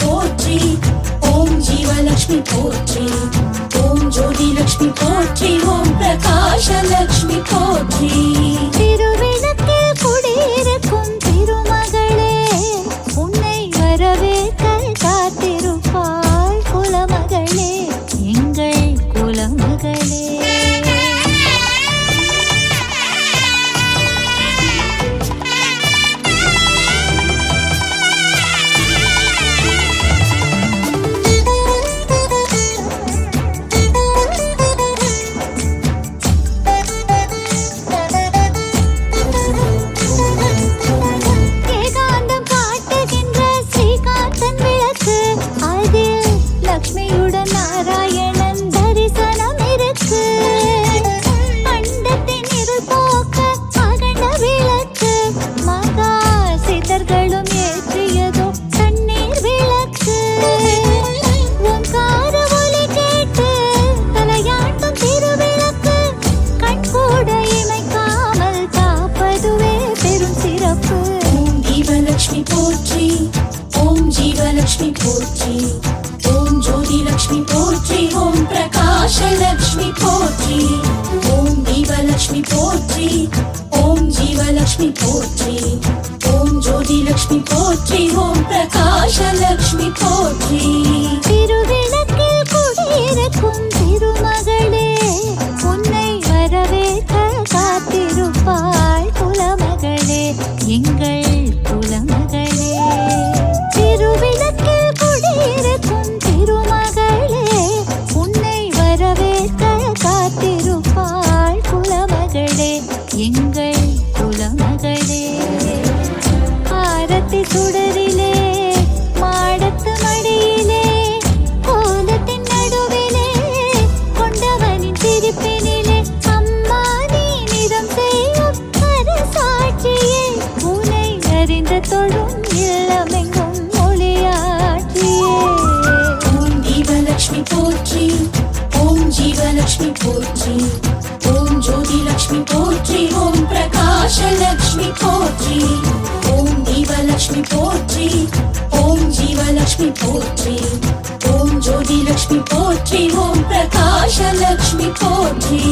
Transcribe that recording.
போற்றி, ஓம் ஜீவலக்ஷ்மி போற்றி, ஓம் ஜோதி லக்ஷ்மி போற்றி, ஓம் பிரகாஷ லக்ஷ்மி போற்றி. திருவிளக்கில் குடியிருக்கும் திருமகளே, உன்னை வரவேற்க காத்திருப்பாள் குலமகளே, எங்கள் குலமகளே. லக்ஷ்மியுடன் நாராயணன் தரிசனம் இருக்கு. அண்டத்தின் இருள் போக்க அகண்ட விளக்கு, மகா சித்தர்களும் ஏற்றியதோ தண்ணீர் விளக்கு. ஓங்கார ஒலி கேட்டு தலையாட்டும் திருவிளக்கு, கண்கூட இமைக்காமல் காப்பதுவே பெரும் சிறப்பு. ஓம் தீபலக்ஷ்மி போற்றி, ஓம் ஜீவலக்ஷ்மி போற்றி, ஓம் ஜோதி லக்ஷ்மி போற்றி, ஓம் பிரகாஷ லக்ஷ்மி போற்றி, ஓம் தீபலக்ஷ்மி போற்றி, ஓம் ஜீவலக்ஷ்மி போற்றி, ஓம் ஜோதி லக்ஷ்மி போற்றி, ஓம் பிரகாஷ லக்ஷ்மி போற்றி. திருவிளக்கில் குடியிருக்கும் திருமகளே, உன்னை வரவேற்க காத்திருப்பாள் குலமகளே, எங்கள் குலமகளே. திருவிளக்கில் குடியிருக்கும் திருமகளே, உன்னை வரவேற்க காத்திருப்பாள் குலமகளே, எங்கள் குலமகளே. ஆரத்தி சுடரிலே, மாடத்து மடியிலே, கோலத்தின் நடுவிலே, கொண்டவனின் சிரிப்பினிலே, அம்மா நீ நிறம் செய்யும் அரசாட்சியே, உன்னை அறிந்த தொழும் இல்லமெங்கும் ஒளியாற்றியே. ஓம் தீபலக்ஷ்மி போற்றி, ஓம் ஜீவலக்ஷ்மி போற்றி, ஓம் ஜோதி லக்ஷ்மி போற்றி, ஓம் பிரகாஷ லக்ஷ்மி போற்றி, ஓம் தீபலக்ஷ்மி போற்றி, ஓம் ஜீவலக்ஷ்மி போற்றி, ஓம் ஜோதி லக்ஷ்மி போற்றி, ஓம் பிரகாஷ லக்ஷ்மி போற்றி.